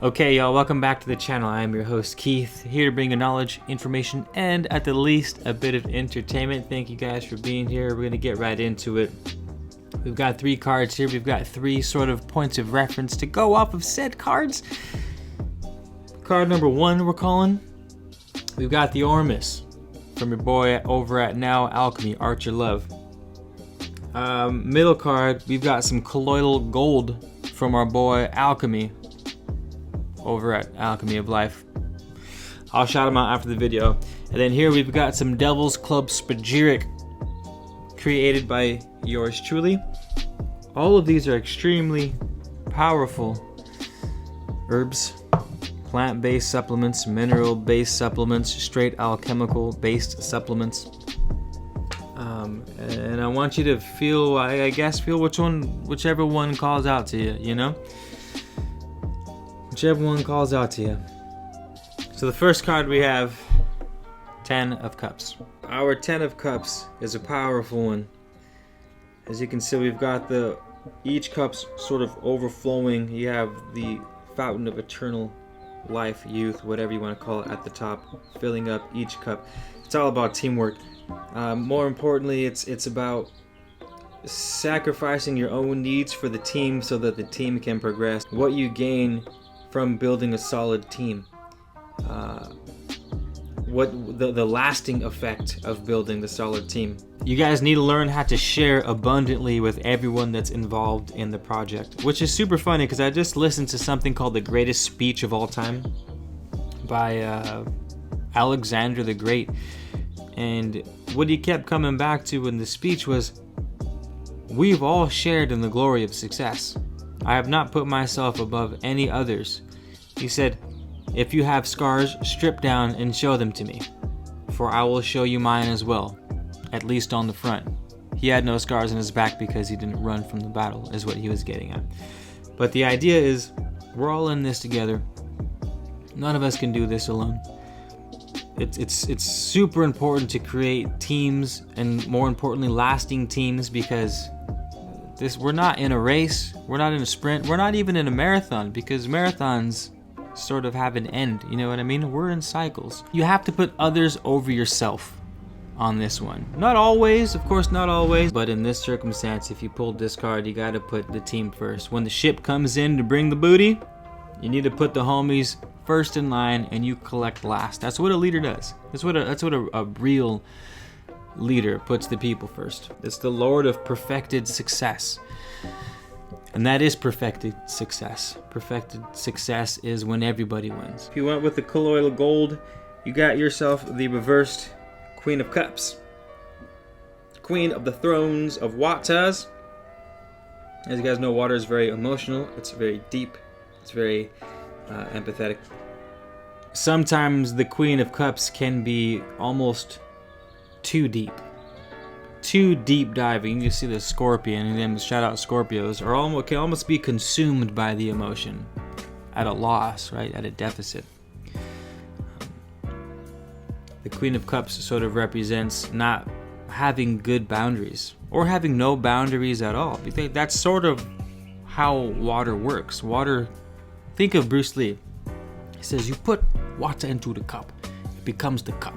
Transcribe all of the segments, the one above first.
Okay, y'all, welcome back to the channel. I am your host, Keith, here to bring you knowledge, information, and at the least, a bit of entertainment. Thank you guys for being here. We're going to get right into it. We've got 3 cards here. We've got 3 sort of points of reference to go off of said cards. Card number 1, we're calling. We've got the Ormus from your boy over at Now Alchemy, Archer Love. Middle card, we've got some colloidal gold from our boy Alchemy over at Alchemy of Life. I'll shout him out after the video. And then here we've got some Devil's Club Spagyric created by yours truly. All of these are extremely powerful herbs, plant-based supplements, mineral-based supplements, straight alchemical-based supplements. And I want you to feel, I guess, feel whichever one calls out to you, you know? Whichever one calls out to you. So the first card we have, 10 of Cups. Our 10 of Cups is a powerful one. As you can see, we've got each cup's sort of overflowing. You have the fountain of eternal life, youth, whatever you want to call it, at the top, filling up each cup. It's all about teamwork. More importantly, it's about sacrificing your own needs for the team so that the team can progress. What you gain from building a solid team, what the lasting effect of building the solid team. You guys need to learn how to share abundantly with everyone that's involved in the project, which is super funny because I just listened to something called The Greatest Speech of All Time by Alexander the Great, and what he kept coming back to in the speech was, we've all shared in the glory of success. I have not put myself above any others. He said, if you have scars, strip down and show them to me, for I will show you mine as well, at least on the front. He had no scars on his back because he didn't run from the battle, is what he was getting at. But the idea is, we're all in this together. None of us can do this alone. It's super important to create teams, and more importantly, lasting teams, because we're not in a race, we're not in a sprint, we're not even in a marathon, because marathons sort of have an end, you know what I mean? We're in cycles. You have to put others over yourself on this one. Not always, of course, not always, but in this circumstance, if you pulled this card, you gotta put the team first. When the ship comes in to bring the booty, you need to put the homies first in line and you collect last. That's what a leader does. That's what a real leader puts the people first. It's the Lord of perfected success. And that is perfected success. Perfected success is when everybody wins. If you went with the colloidal gold, you got yourself the reversed Queen of Cups. Queen of the Thrones of Waters. As you guys know, water is very emotional. It's very deep. It's very empathetic. Sometimes the Queen of Cups can be almost too deep. Too deep diving. You see the scorpion, and then shout out Scorpios, can almost be consumed by the emotion, at a loss, right? At a deficit. The Queen of Cups sort of represents not having good boundaries, or having no boundaries at all. That's sort of how water works. Water, think of Bruce Lee. He says, you put water into the cup, it becomes the cup.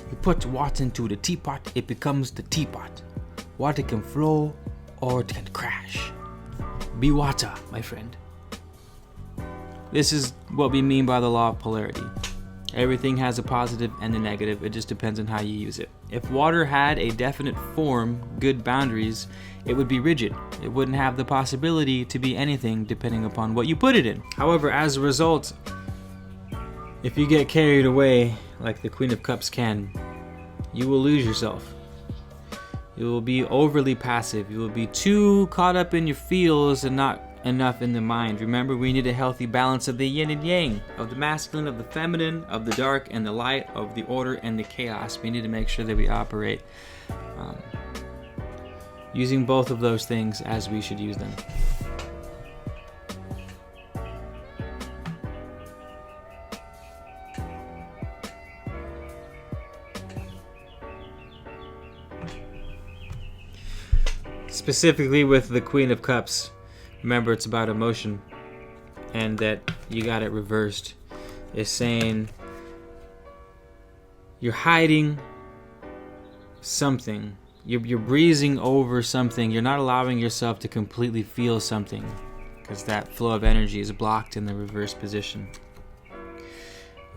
You put water into the teapot, it becomes the teapot. Water can flow or it can crash. Be water, my friend. This is what we mean by the law of polarity. Everything has a positive and a negative, it just depends on how you use it. If water had a definite form, good boundaries, it would be rigid. It wouldn't have the possibility to be anything depending upon what you put it in. However, as a result, if you get carried away like the Queen of Cups can, you will lose yourself. You will be overly passive. You will be too caught up in your feels and not enough in the mind. Remember, we need a healthy balance of the yin and yang, of the masculine, of the feminine, of the dark and the light, of the order and the chaos. We need to make sure that we operate using both of those things as we should use them. specifically with the Queen of Cups, remember it's about emotion, and that you got it reversed. It's saying you're hiding something. You're breezing over something. You're not allowing yourself to completely feel something because that flow of energy is blocked in the reverse position.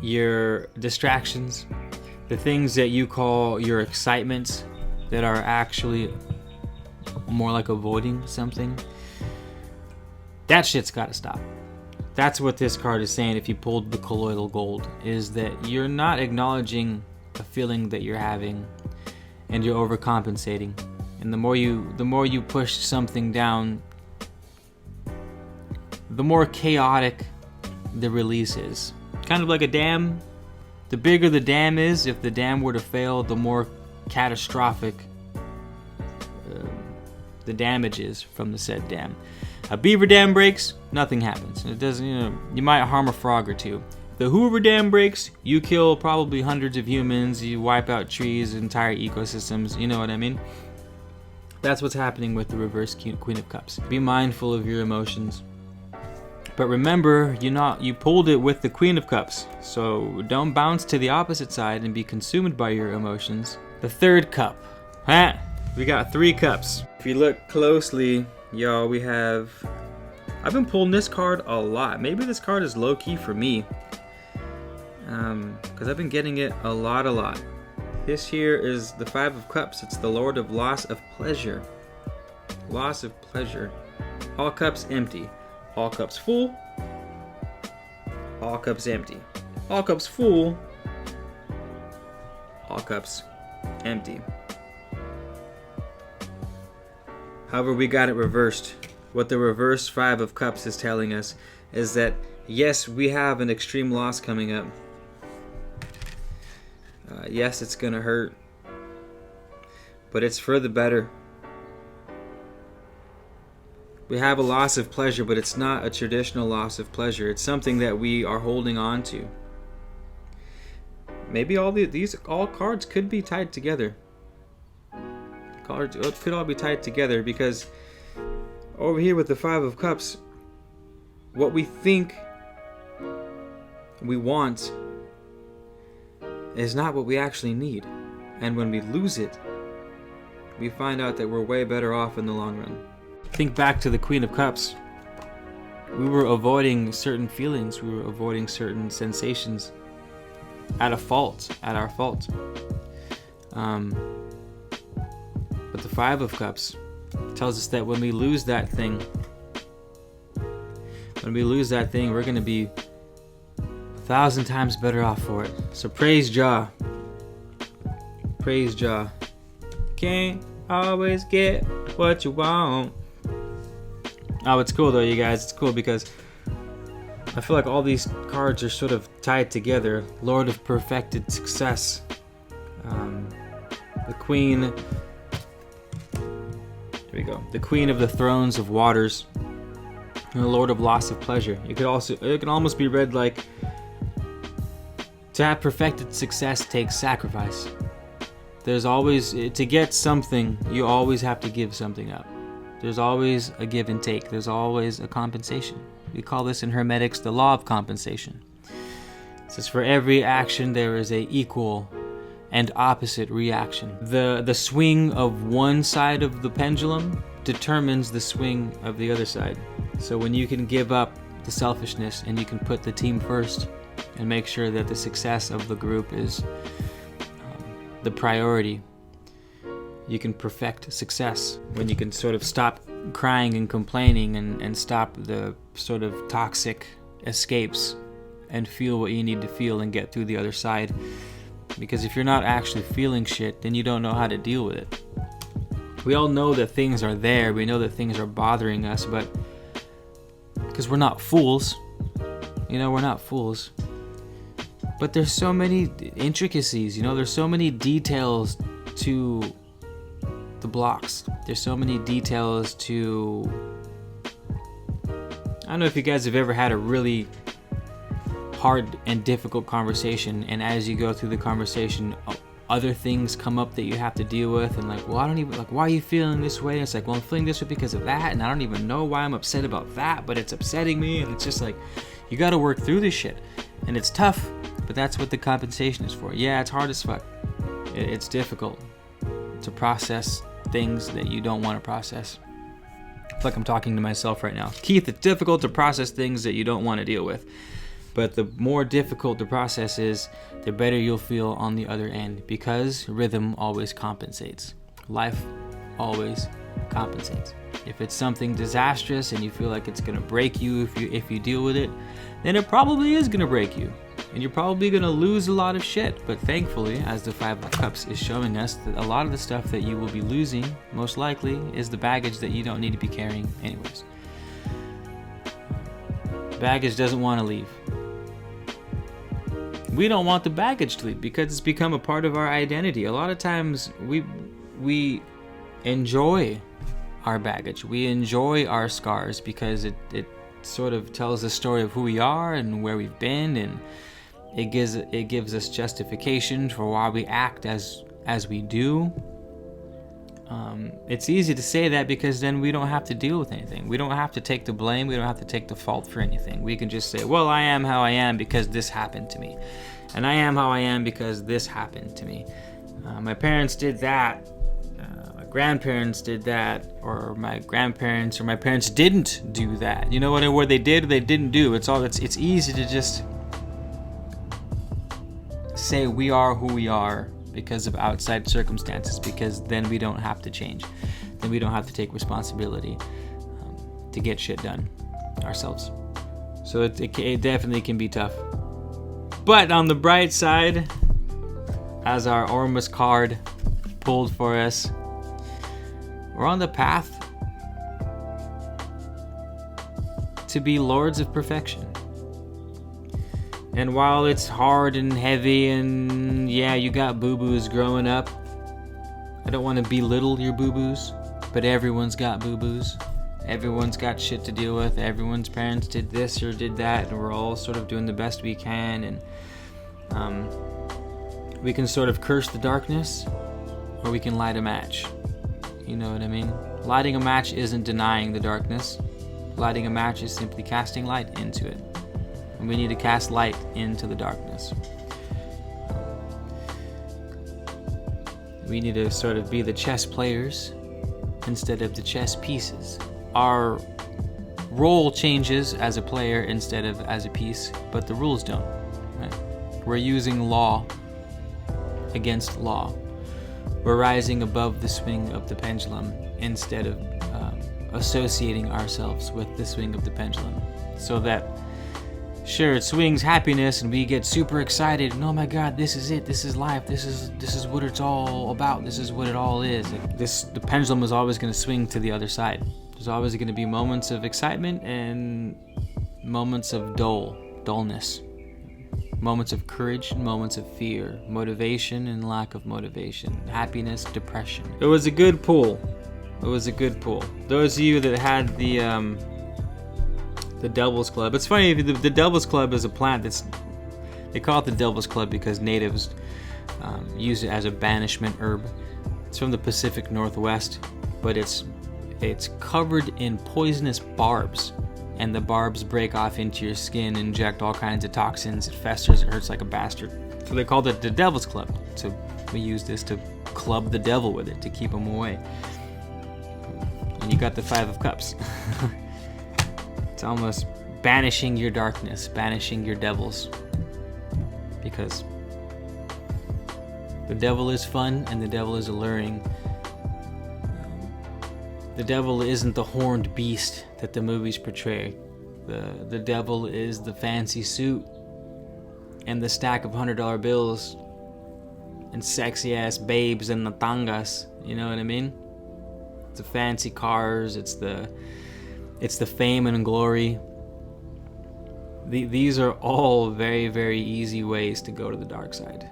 Your distractions, the things that you call your excitements that are actually more like avoiding something, that shit's got to stop. That's what this card is saying if you pulled the colloidal gold, is that you're not acknowledging a feeling that you're having and you're overcompensating. And the more you push something down, the more chaotic the release is. Kind of like a dam. The bigger the dam is, if the dam were to fail, the more catastrophic the damage is from the said dam. A beaver dam breaks, nothing happens. It doesn't, you might harm a frog or two. The Hoover Dam breaks, you kill probably hundreds of humans, you wipe out trees, entire ecosystems, you know what I mean? That's what's happening with the reverse Queen of Cups. Be mindful of your emotions. But remember, you pulled it with the Queen of Cups, so don't bounce to the opposite side and be consumed by your emotions. The third cup. We got 3 cups. If you look closely, y'all, we have... I've been pulling this card a lot. Maybe this card is low-key for me. Because I've been getting it a lot. This here is the 5 of Cups. It's the Lord of Loss of Pleasure. Loss of pleasure. All cups empty. All cups full. All cups empty. All cups full. All cups empty. However, we got it reversed. What the reverse 5 of Cups is telling us is that, yes, we have an extreme loss coming up. Yes, it's going to hurt. But it's for the better. We have a loss of pleasure, but it's not a traditional loss of pleasure. It's something that we are holding on to. Maybe these cards could be tied together. Cards could all be tied together, because over here with the 5 of Cups, what we think we want is not what we actually need. And when we lose it, we find out that we're way better off in the long run. Think back to the Queen of Cups. We were avoiding certain feelings. We were avoiding certain sensations at our fault. But the 5 of Cups tells us that when we lose that thing, we're going to be 1,000 times better off for it. So praise Jah. Praise Jah. Can't always get what you want. Oh, it's cool though, you guys. It's cool because I feel like all these cards are sort of tied together. Lord of Perfected Success. The Queen. Here we go. The Queen of the Thrones of Waters. And the Lord of Loss of Pleasure. It can almost be read like, to have perfected success takes sacrifice. There's always, to get something, you always have to give something up. There's always a give and take. There's always a compensation. We call this in Hermetics the law of compensation. It says for every action there is a equal and opposite reaction. The swing of one side of the pendulum determines the swing of the other side. So when you can give up the selfishness and you can put the team first and make sure that the success of the group is the priority, you can perfect success. When you can sort of stop crying and complaining and stop the sort of toxic escapes and feel what you need to feel and get through the other side. Because if you're not actually feeling shit, then you don't know how to deal with it. We all know that things are there. We know that things are bothering us, but because we're not fools. We're not fools. But there's so many intricacies, there's so many details to the blocks. There's so many details to... I don't know if you guys have ever had a really hard and difficult conversation, and as you go through the conversation, other things come up that you have to deal with, and like, well, I don't even, like, why are you feeling this way? It's like, well, I'm feeling this way because of that, and I don't even know why I'm upset about that, but it's upsetting me. And it's just like, you got to work through this shit, and it's tough, but that's what the compensation is for. Yeah, it's hard as fuck. It's difficult to process things that you don't want to process. I feel like I'm talking to myself right now. Keith, it's difficult to process things that you don't want to deal with. But the more difficult the process is, the better you'll feel on the other end, because rhythm always compensates. Life always compensates. If it's something disastrous and you feel like it's gonna break you if you deal with it, then it probably is gonna break you. And you're probably gonna lose a lot of shit. But thankfully, as the Five of Cups is showing us, that a lot of the stuff that you will be losing, most likely, is the baggage that you don't need to be carrying anyways. Baggage doesn't want to leave. We don't want the baggage to leave because it's become a part of our identity. A lot of times we enjoy our baggage. We enjoy our scars because it sort of tells the story of who we are and where we've been, and it gives us justification for why we act as we do. It's easy to say that because then we don't have to deal with anything. We don't have to take the blame. We don't have to take the fault for anything. We can just say, well, I am how I am because this happened to me. And I am how I am because this happened to me. My parents did that. My grandparents did that. Or my grandparents or my parents didn't do that. You know what they did or they didn't do. It's easy to just say we are who we are because of outside circumstances, because then we don't have to change. Then we don't have to take responsibility to get shit done ourselves. So it definitely can be tough. But on the bright side, as our Ormus card pulled for us, we're on the path to be lords of perfection. And while it's hard and heavy and yeah, you got boo-boos growing up, I don't want to belittle your boo-boos, but everyone's got boo-boos. Everyone's got shit to deal with. Everyone's parents did this or did that, and we're all sort of doing the best we can. And we can sort of curse the darkness, or we can light a match. You know what I mean? Lighting a match isn't denying the darkness. Lighting a match is simply casting light into it. And we need to cast light into the darkness. We need to sort of be the chess players instead of the chess pieces. Our role changes as a player instead of as a piece, but the rules don't. Right? We're using law against law. We're rising above the swing of the pendulum instead of associating ourselves with the swing of the pendulum. So that sure, it swings happiness and we get super excited and oh my god, this is it, this is life, this is what it's all about, this is what it all is. The pendulum is always going to swing to the other side. There's always going to be moments of excitement and moments of dullness. Moments of courage and moments of fear. Motivation and lack of motivation. Happiness, depression. It was a good pull. Those of you that had the Devil's Club. It's funny, the Devil's Club is a plant they call it the Devil's Club because natives use it as a banishment herb. It's from the Pacific Northwest, but it's covered in poisonous barbs, and the barbs break off into your skin, inject all kinds of toxins, it festers, it hurts like a bastard. So they called it the Devil's Club. So we use this to club the devil with it, to keep him away. And you got the Five of Cups. It's almost banishing your darkness, banishing your devils. Because the devil is fun and the devil is alluring. The devil isn't the horned beast that the movies portray. The devil is the fancy suit and the stack of $100 bills and sexy ass babes and the tangas. You know what I mean? It's the fancy cars. It's the fame and glory. These are all very, very easy ways to go to the dark side.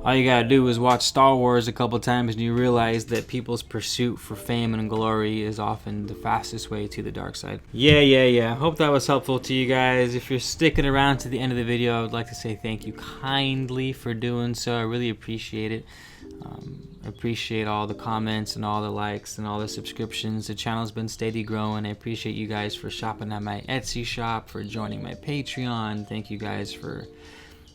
All you gotta do is watch Star Wars a couple times and you realize that people's pursuit for fame and glory is often the fastest way to the dark side. Yeah. Hope that was helpful to you guys. If you're sticking around to the end of the video, I would like to say thank you kindly for doing so. I really appreciate it. I appreciate all the comments and all the likes and all the subscriptions. The channel's been steady growing. I appreciate you guys for shopping at my Etsy shop, for joining my Patreon. Thank you guys for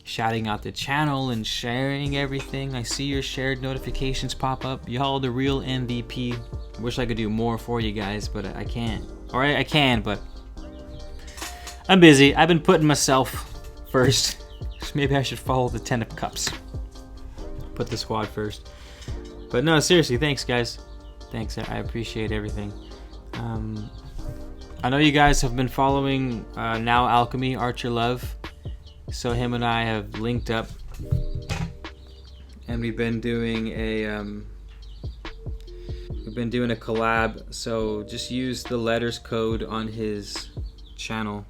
shouting out the channel and sharing everything. I see your shared notifications pop up. Y'all the real MVP. Wish I could do more for you guys, but I can't. Or I can, but I'm busy. I've been putting myself first. So maybe I should follow the 10 of Cups. Put the squad first. But no, seriously, thanks guys. Thanks, I appreciate everything. I know you guys have been following Now Alchemy, Archer Love. So him and I have linked up, and we've been doing a collab. So just use the letters code on his channel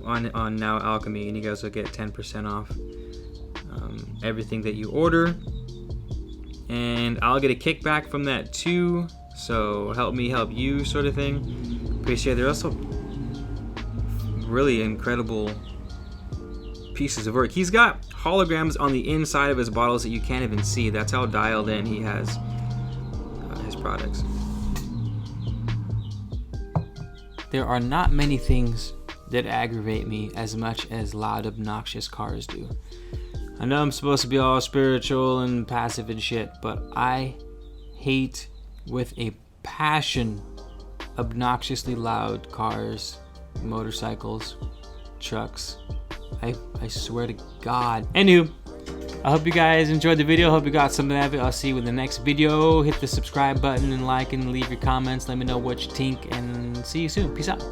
on Now Alchemy, and you guys will get 10% off everything that you order, and I'll get a kickback from that too. So help me help you, sort of thing. Appreciate it. They're also really incredible pieces of work. He's got holograms on the inside of his bottles that you can't even see. That's how dialed in he has his products. There are not many things that aggravate me as much as loud, obnoxious cars do. I know I'm supposed to be all spiritual and passive and shit, but I hate with a passion obnoxiously loud cars, motorcycles, trucks. I swear to God. Anywho, I hope you guys enjoyed the video. Hope you got something out of it. I'll see you in the next video. Hit the subscribe button and like and leave your comments. Let me know what you think, and see you soon. Peace out.